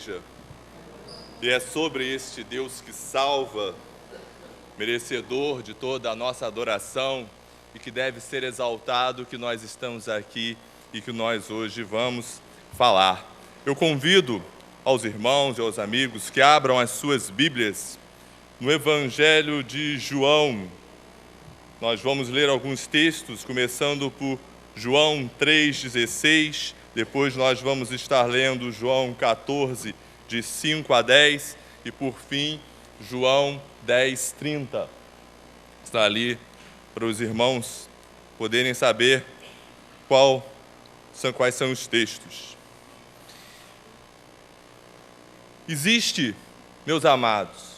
igreja. E é sobre este Deus que salva, merecedor de toda a nossa adoração e que deve ser exaltado, que nós estamos aqui e que nós hoje vamos falar. Eu convido aos irmãos e aos amigos que abram as suas Bíblias no Evangelho de João. Nós vamos ler alguns textos, começando por João 3,16, depois nós vamos estar lendo João 14, de 5 a 10, e por fim, João 10:30. Está ali para os irmãos poderem saber quais são os textos. Existe, meus amados,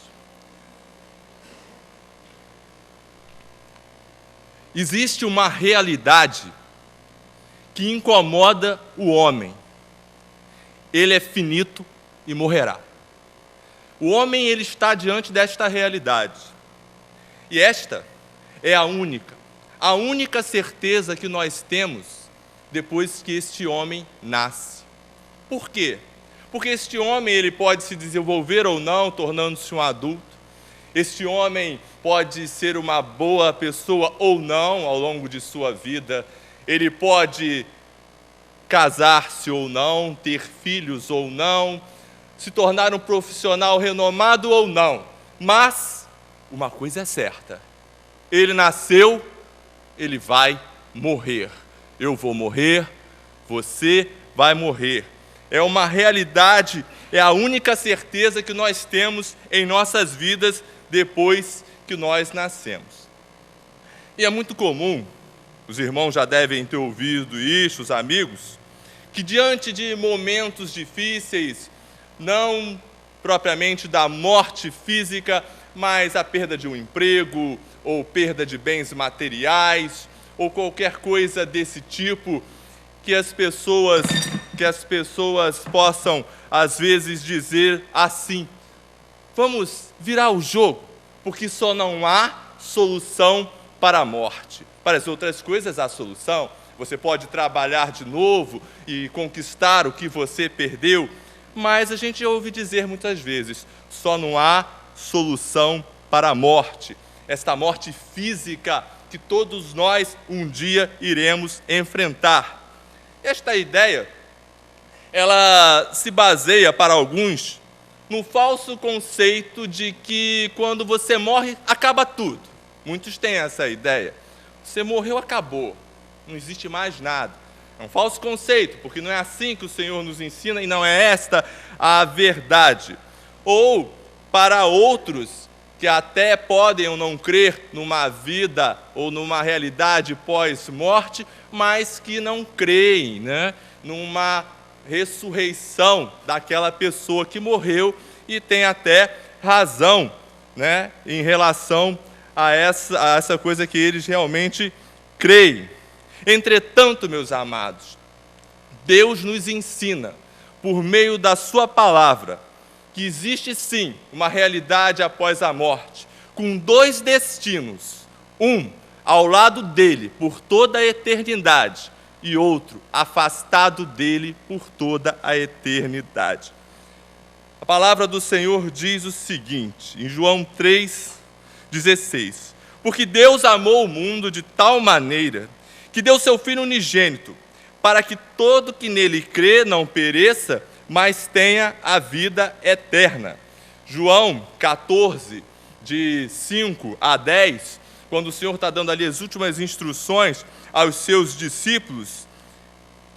existe uma realidade que incomoda o homem. Ele é finito e morrerá. O homem, ele está diante desta realidade. E esta é a única certeza que nós temos depois que este homem nasce. Por quê? Porque este homem, ele pode se desenvolver ou não, tornando-se um adulto. Este homem pode ser uma boa pessoa ou não ao longo de sua vida. Ele pode casar-se ou não, ter filhos ou não, se tornar um profissional renomado ou não. Mas uma coisa é certa: ele nasceu, ele vai morrer. Eu vou morrer, você vai morrer. É uma realidade, é a única certeza que nós temos em nossas vidas depois que nós nascemos. E é muito comum, os irmãos já devem ter ouvido isso, os amigos, que diante de momentos difíceis, não propriamente da morte física, mas a perda de um emprego, ou perda de bens materiais, ou qualquer coisa desse tipo, que as pessoas possam, às vezes, dizer assim: vamos virar o jogo, porque só não há solução para a morte. Para as outras coisas há solução. Você pode trabalhar de novo e conquistar o que você perdeu, mas a gente ouve dizer muitas vezes: só não há solução para a morte. Esta morte física que todos nós um dia iremos enfrentar. Esta ideia, ela se baseia para alguns no falso conceito de que quando você morre, acaba tudo. Muitos têm essa ideia. Você morreu, acabou. Não existe mais nada. É um falso conceito, porque não é assim que o Senhor nos ensina e não é esta a verdade. Ou, para outros que até podem ou não crer numa vida ou numa realidade pós-morte, mas que não creem, numa ressurreição daquela pessoa que morreu, e tem até razão, em relação a essa coisa que eles realmente creem. Entretanto, meus amados, Deus nos ensina, por meio da sua palavra, que existe sim uma realidade após a morte, com dois destinos: um ao lado dele por toda a eternidade e outro afastado dele por toda a eternidade. A palavra do Senhor diz o seguinte, em João 3,16: porque Deus amou o mundo de tal maneira que deu seu Filho unigênito, para que todo que nele crê não pereça, mas tenha a vida eterna. João 14, de 5 a 10, quando o Senhor está dando ali as últimas instruções aos seus discípulos,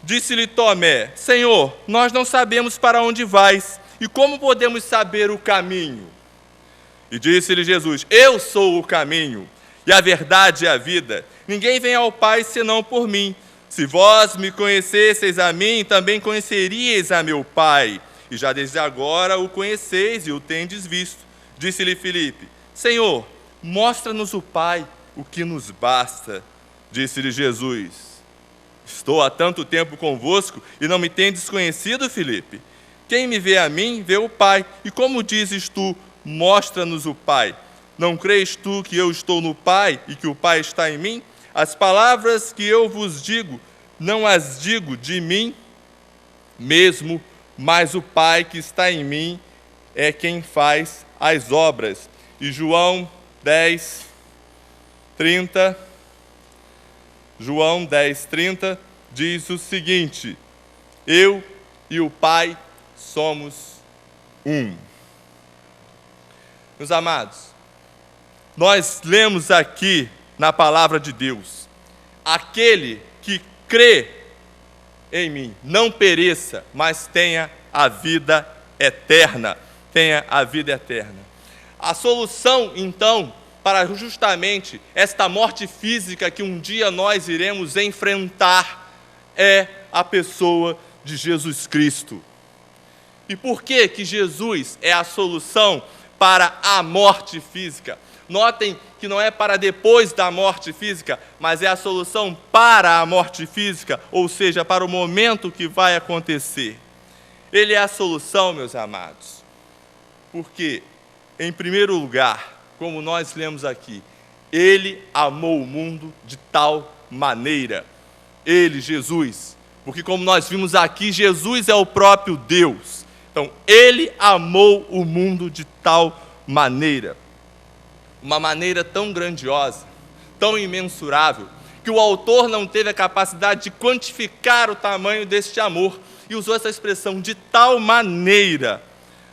disse-lhe Tomé: Senhor, nós não sabemos para onde vais, e como podemos saber o caminho? E disse-lhe Jesus: eu sou o caminho, e a verdade e a vida. Ninguém vem ao Pai senão por mim. Se vós me conhecesseis a mim, também conheceríeis a meu Pai. E já desde agora o conheceis e o tendes visto. Disse-lhe Filipe: Senhor, mostra-nos o Pai, o que nos basta. Disse-lhe Jesus: estou há tanto tempo convosco e não me tendes conhecido, Filipe? Quem me vê a mim, vê o Pai. E como dizes tu: mostra-nos o Pai? Não crês tu que eu estou no Pai e que o Pai está em mim? As palavras que eu vos digo, não as digo de mim mesmo, mas o Pai que está em mim é quem faz as obras. E João 10:30 diz o seguinte: eu e o Pai somos um. Meus amados, nós lemos aqui na palavra de Deus: aquele que crê em mim não pereça, mas tenha a vida eterna. Tenha a vida eterna. A solução, então, para justamente esta morte física que um dia nós iremos enfrentar é a pessoa de Jesus Cristo. E por que que Jesus é a solução para a morte física? Notem que não é para depois da morte física, mas é a solução para a morte física, ou seja, para o momento que vai acontecer. Ele é a solução, meus amados, porque, em primeiro lugar, como nós lemos aqui, Ele amou o mundo de tal maneira. Ele, Jesus, porque como nós vimos aqui, Jesus é o próprio Deus. Então, Ele amou o mundo de tal maneira. Uma maneira tão grandiosa, tão imensurável, que o autor não teve a capacidade de quantificar o tamanho deste amor, e usou essa expressão, de tal maneira.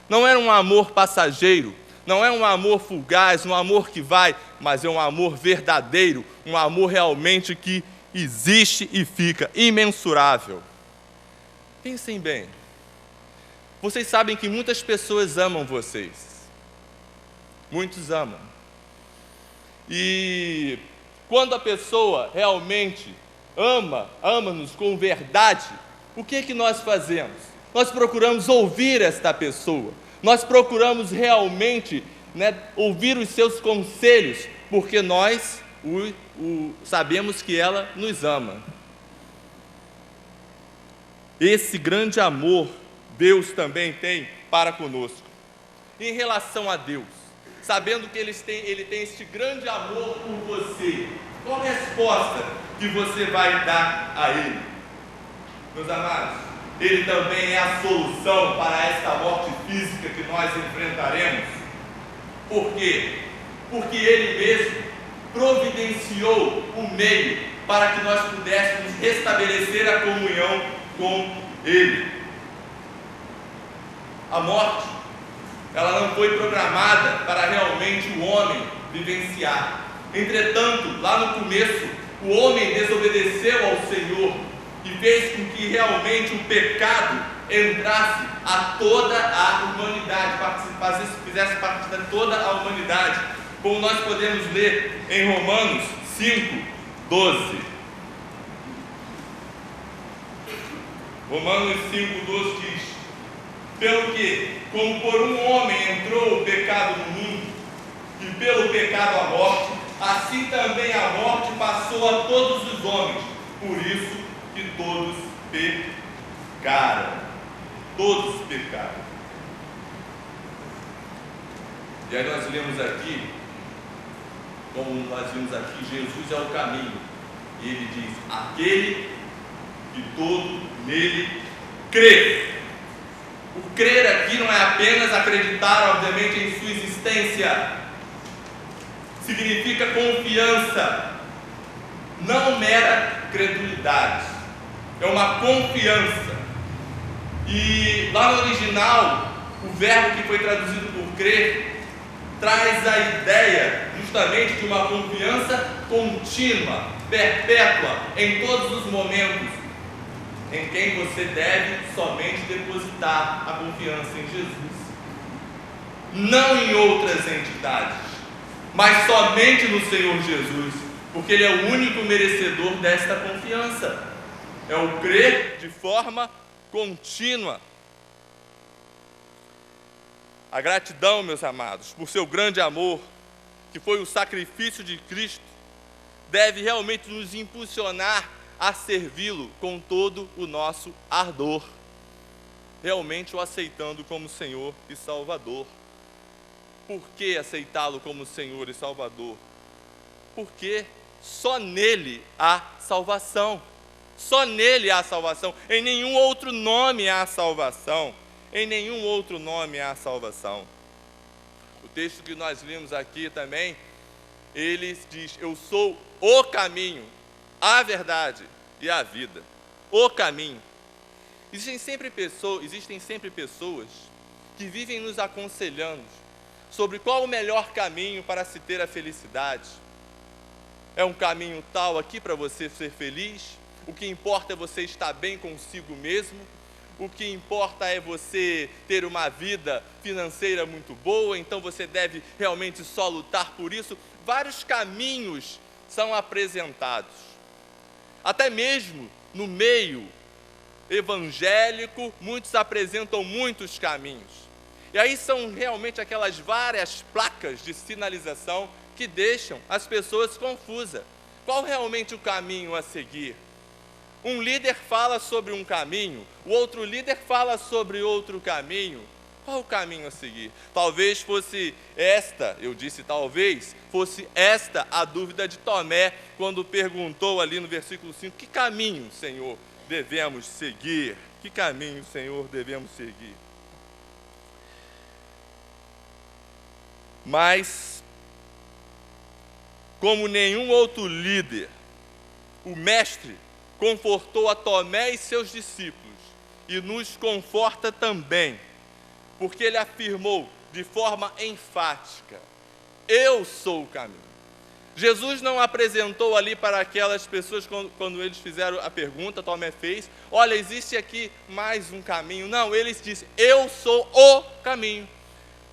Não era um amor passageiro, não é um amor fugaz, um amor que vai, mas é um amor verdadeiro, um amor realmente que existe e fica, imensurável. Pensem bem, vocês sabem que muitas pessoas amam vocês, muitos amam. E quando a pessoa realmente ama-nos com verdade, o que é que nós fazemos? Nós procuramos ouvir esta pessoa, nós procuramos realmente ouvir os seus conselhos, porque nós sabemos que ela nos ama. Esse grande amor Deus também tem para conosco. Em relação a Deus, sabendo que Ele tem este grande amor por você, qual a resposta que você vai dar a Ele? Meus amados, Ele também é a solução para esta morte física que nós enfrentaremos. Por quê? Porque Ele mesmo providenciou o meio para que nós pudéssemos restabelecer a comunhão com Ele. A morte, ela não foi programada para realmente o homem vivenciar. Entretanto, lá no começo, o homem desobedeceu ao Senhor e fez com que realmente o pecado entrasse a toda a humanidade, fizesse parte de toda a humanidade, como nós podemos ler em Romanos 5:12. Romanos 5:12 diz: pelo que, como por um homem entrou o pecado no mundo, e pelo pecado a morte, assim também a morte passou a todos os homens, por isso que todos pecaram. Todos pecaram. E aí nós lemos aqui, como nós vimos aqui, Jesus é o caminho. E ele diz: aquele que todo nele crê. O crer aqui não é apenas acreditar, obviamente, em sua existência. Significa confiança, não mera credulidade. É uma confiança. E lá no original, o verbo que foi traduzido por crer traz a ideia justamente de uma confiança contínua, perpétua, em todos os momentos, em quem você deve somente depositar a confiança em Jesus. Não em outras entidades, mas somente no Senhor Jesus, porque Ele é o único merecedor desta confiança. É o crer de forma contínua. A gratidão, meus amados, por seu grande amor, que foi o sacrifício de Cristo, deve realmente nos impulsionar a servi-lo com todo o nosso ardor, realmente o aceitando como Senhor e Salvador. Por que aceitá-lo como Senhor e Salvador? Porque só nele há salvação, Só nele há salvação. Em nenhum outro nome há salvação. Em nenhum outro nome há salvação. O texto que nós vimos aqui também, ele diz: eu sou o caminho, a verdade e a vida. O caminho. Existem sempre pessoas que vivem nos aconselhando sobre qual o melhor caminho para se ter a felicidade. É um caminho tal aqui para você ser feliz? O que importa é você estar bem consigo mesmo? O que importa é você ter uma vida financeira muito boa, então você deve realmente só lutar por isso? Vários caminhos são apresentados. Até mesmo no meio evangélico, muitos apresentam muitos caminhos. E aí são realmente aquelas várias placas de sinalização que deixam as pessoas confusas. Qual realmente o caminho a seguir? Um líder fala sobre um caminho, o outro líder fala sobre outro caminho. Qual o caminho a seguir? Talvez fosse esta, eu disse talvez, fosse esta a dúvida de Tomé, quando perguntou ali no versículo 5, que caminho, Senhor, devemos seguir? Que caminho, Senhor, devemos seguir? Mas, como nenhum outro líder, o Mestre confortou a Tomé e seus discípulos e nos conforta também, porque ele afirmou de forma enfática: eu sou o caminho. Jesus não apresentou ali para aquelas pessoas, quando eles fizeram a pergunta, Tomé fez: olha, existe aqui mais um caminho. Não, ele disse: eu sou o caminho.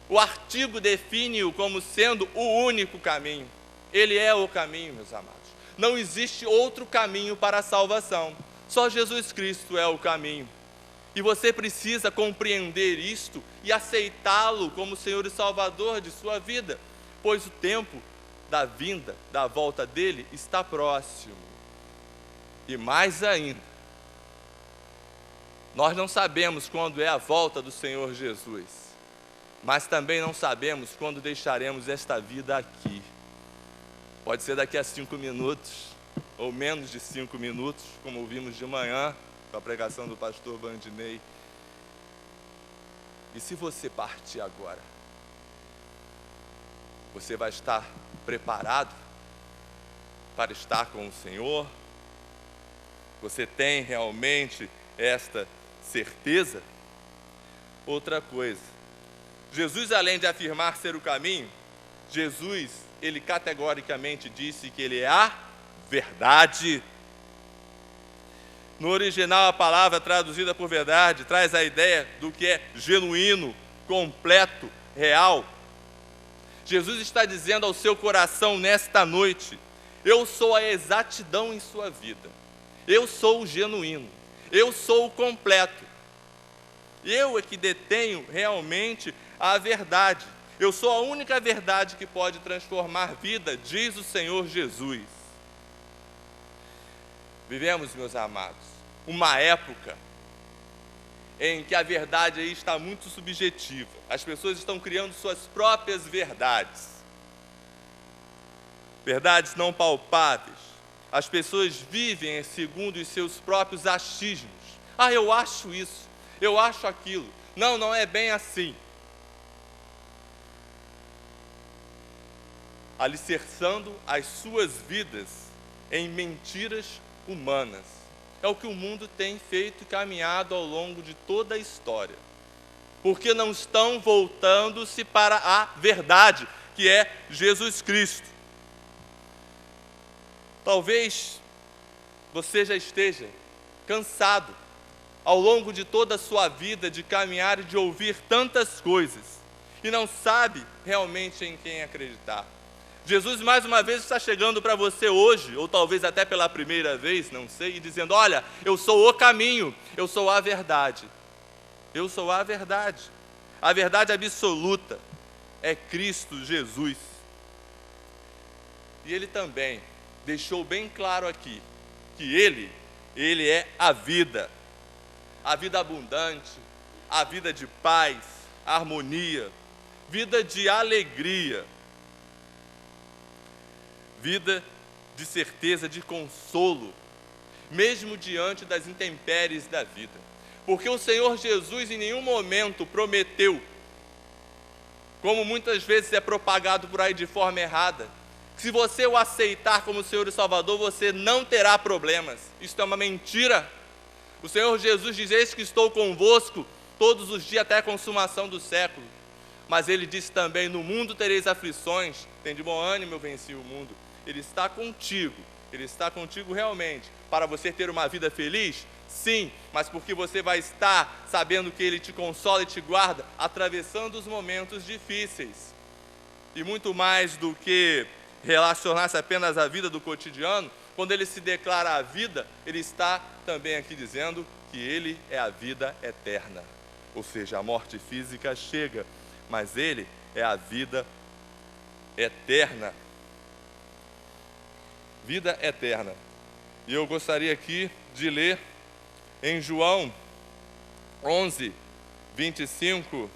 O artigo define-o como sendo o único caminho. Ele é o caminho, meus amados. Não existe outro caminho para a salvação. Só Jesus Cristo é o caminho. E você precisa compreender isto e aceitá-lo como Senhor e Salvador de sua vida, pois o tempo da vinda, da volta dele, está próximo. E mais ainda, nós não sabemos quando é a volta do Senhor Jesus, mas também não sabemos quando deixaremos esta vida aqui. Pode ser daqui a 5 minutos, ou menos de 5 minutos, como ouvimos de manhã, com a pregação do pastor Vandinei. E se você partir agora, você vai estar preparado para estar com o Senhor? Você tem realmente esta certeza? Outra coisa, Jesus, além de afirmar ser o caminho, Jesus, ele categoricamente disse que ele é a verdade. No original, a palavra traduzida por verdade traz a ideia do que é genuíno, completo, real. Jesus está dizendo ao seu coração nesta noite: eu sou a exatidão em sua vida, eu sou o genuíno, eu sou o completo, eu é que detenho realmente a verdade, eu sou a única verdade que pode transformar vida, diz o Senhor Jesus. Vivemos, meus amados, uma época em que a verdade aí está muito subjetiva. As pessoas estão criando suas próprias verdades. Verdades não palpáveis. As pessoas vivem segundo os seus próprios achismos. Ah, eu acho isso, eu acho aquilo. Não, não é bem assim. Alicerçando as suas vidas em mentiras humanas. É o que o mundo tem feito e caminhado ao longo de toda a história. Porque não estão voltando-se para a verdade, que é Jesus Cristo. Talvez você já esteja cansado, ao longo de toda a sua vida, de caminhar e de ouvir tantas coisas, e não sabe realmente em quem acreditar. Jesus mais uma vez está chegando para você hoje, ou talvez até pela primeira vez, não sei, e dizendo: olha, eu sou o caminho, eu sou a verdade. Eu sou a verdade. A verdade absoluta é Cristo Jesus. E Ele também deixou bem claro aqui, que Ele é a vida abundante, a vida de paz, harmonia, vida de alegria, vida de certeza, de consolo, mesmo diante das intempéries da vida. Porque o Senhor Jesus em nenhum momento prometeu, como muitas vezes é propagado por aí de forma errada, que se você o aceitar como Senhor e Salvador, você não terá problemas. Isso é uma mentira. O Senhor Jesus diz: eis que estou convosco todos os dias até a consumação do século. Mas Ele disse também: no mundo tereis aflições, tem de bom ânimo, eu venci o mundo. Ele está contigo realmente, para você ter uma vida feliz? Sim, mas porque você vai estar sabendo que Ele te consola e te guarda, atravessando os momentos difíceis. E muito mais do que relacionar-se apenas à vida do cotidiano, quando Ele se declara a vida, Ele está também aqui dizendo que Ele é a vida eterna. Ou seja, a morte física chega, mas Ele é a vida eterna. Vida eterna. E eu gostaria aqui de ler em João 11, 25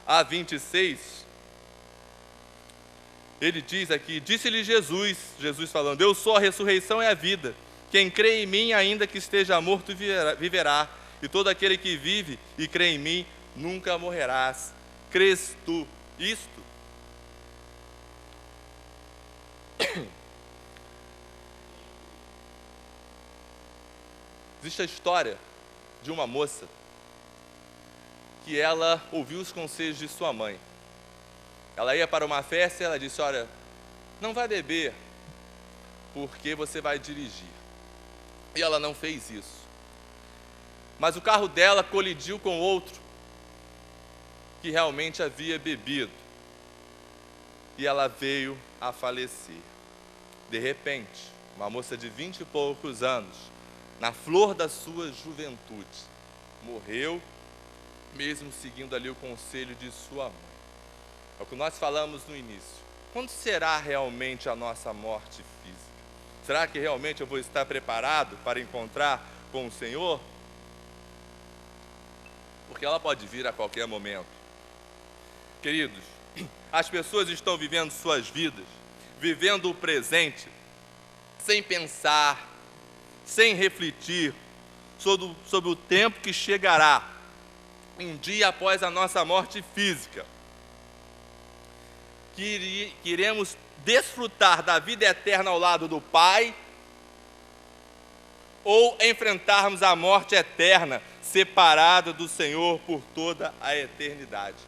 a 26. Ele diz aqui: disse-lhe Jesus falando: eu sou a ressurreição e a vida. Quem crê em mim, ainda que esteja morto, viverá. E todo aquele que vive e crê em mim, nunca morrerás. Crês tu isto? Existe a história de uma moça que ela ouviu os conselhos de sua mãe. Ela ia para uma festa e ela disse: olha, não vai beber, porque você vai dirigir. E ela não fez isso. Mas o carro dela colidiu com outro que realmente havia bebido. E ela veio a falecer. De repente, uma moça de 20 e poucos anos, na flor da sua juventude, morreu, mesmo seguindo ali o conselho de sua mãe. É o que nós falamos no início. Quando será realmente a nossa morte física? Será que realmente eu vou estar preparado para encontrar com o Senhor? Porque ela pode vir a qualquer momento. Queridos, as pessoas estão vivendo suas vidas, vivendo o presente, sem pensar, sem refletir sobre o tempo que chegará, um dia após a nossa morte física. Que iremos desfrutar da vida eterna ao lado do Pai, ou enfrentarmos a morte eterna, separada do Senhor por toda a eternidade.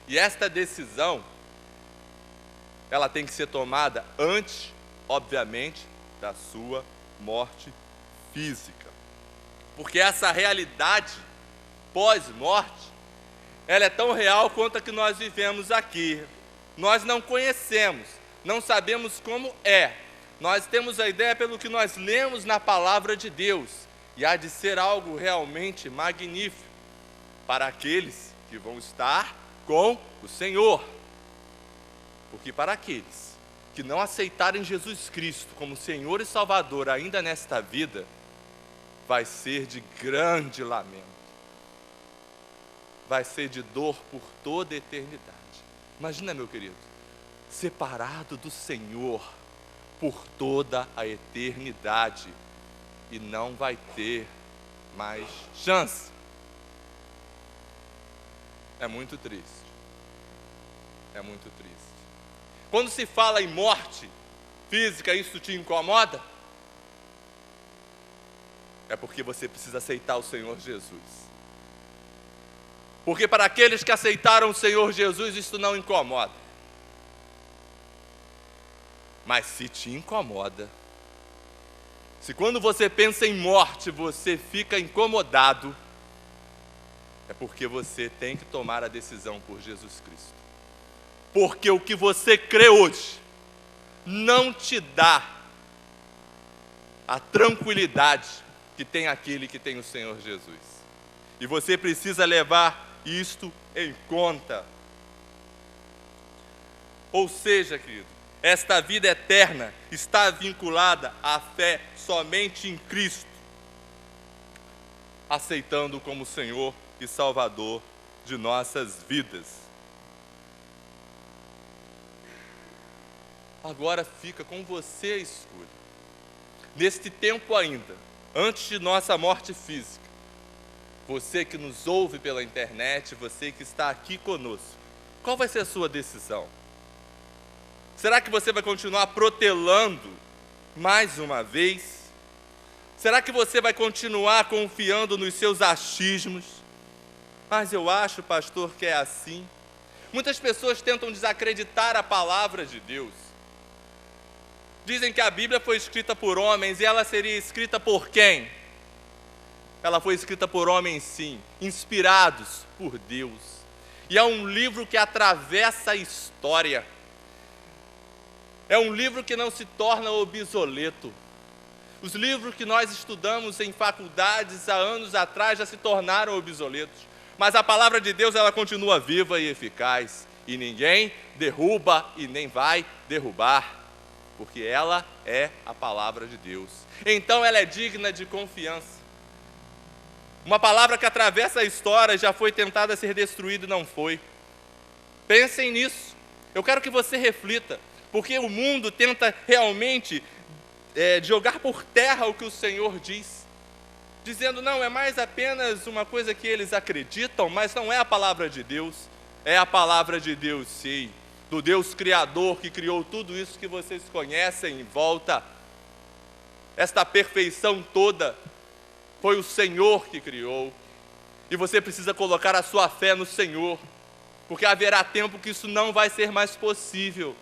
E esta decisão, ela tem que ser tomada antes, obviamente, da sua morte física. Porque essa realidade pós-morte, ela é tão real quanto a que nós vivemos aqui. Nós não conhecemos, não sabemos como é. Nós temos a ideia pelo que nós lemos na palavra de Deus. E há de ser algo realmente magnífico para aqueles que vão estar com o Senhor. Porque para aqueles que não aceitarem Jesus Cristo como Senhor e Salvador ainda nesta vida, vai ser de grande lamento. Vai ser de dor por toda a eternidade. Imagina, meu querido, separado do Senhor por toda a eternidade e não vai ter mais chance. É muito triste. É muito triste. Quando se fala em morte física, isso te incomoda? É porque você precisa aceitar o Senhor Jesus. Porque para aqueles que aceitaram o Senhor Jesus, isso não incomoda. Mas se te incomoda, se quando você pensa em morte, você fica incomodado, é porque você tem que tomar a decisão por Jesus Cristo. Porque o que você crê hoje não te dá a tranquilidade que tem aquele que tem o Senhor Jesus. E você precisa levar isto em conta. Ou seja, querido, esta vida eterna está vinculada à fé somente em Cristo, aceitando como Senhor e Salvador de nossas vidas. Agora fica com você a escolha. neste tempo ainda, antes de nossa morte física, você que nos ouve pela internet, você que está aqui conosco, qual vai ser a sua decisão? Será que você vai continuar protelando mais uma vez? Será que você vai continuar confiando nos seus achismos? Mas eu acho, pastor, que é assim. Muitas pessoas tentam desacreditar a palavra de Deus. Dizem que a Bíblia foi escrita por homens e ela seria escrita por quem? Ela foi escrita por homens, sim, inspirados por Deus. E é um livro que atravessa a história. É um livro que não se torna obsoleto. Os livros que nós estudamos em faculdades há anos atrás já se tornaram obsoletos. Mas a palavra de Deus, ela continua viva e eficaz. E ninguém derruba e nem vai derrubar. Porque ela é a palavra de Deus. Então ela é digna de confiança. Uma palavra que atravessa a história, já foi tentada ser destruída e não foi. Pensem nisso. Eu quero que você reflita. Porque o mundo tenta realmente jogar por terra o que o Senhor diz. Dizendo, não, é mais apenas uma coisa que eles acreditam, mas não é a palavra de Deus. É a palavra de Deus, sim. Do Deus Criador que criou tudo isso que vocês conhecem em volta. Esta perfeição toda foi o Senhor que criou. E você precisa colocar a sua fé no Senhor. Porque haverá tempo que isso não vai ser mais possível.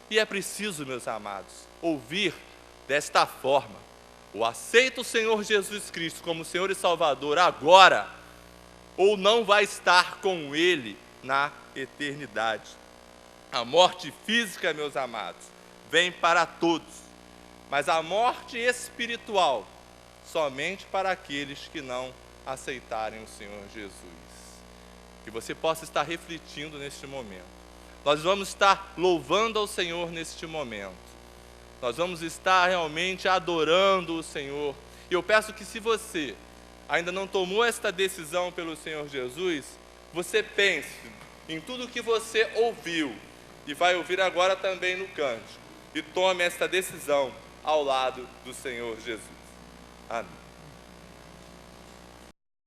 E é preciso, meus amados, ouvir desta forma: ou aceita o Senhor Jesus Cristo como Senhor e Salvador agora, ou não vai estar com Ele na eternidade. A morte física, meus amados, vem para todos, mas a morte espiritual somente para aqueles que não aceitarem o Senhor Jesus. Que você possa estar refletindo neste momento. Nós vamos estar louvando ao Senhor neste momento. Nós vamos estar realmente adorando o Senhor. E eu peço que, se você ainda não tomou esta decisão pelo Senhor Jesus, você pense em tudo que você ouviu e vai ouvir agora também no cântico. E tome esta decisão ao lado do Senhor Jesus. Amém.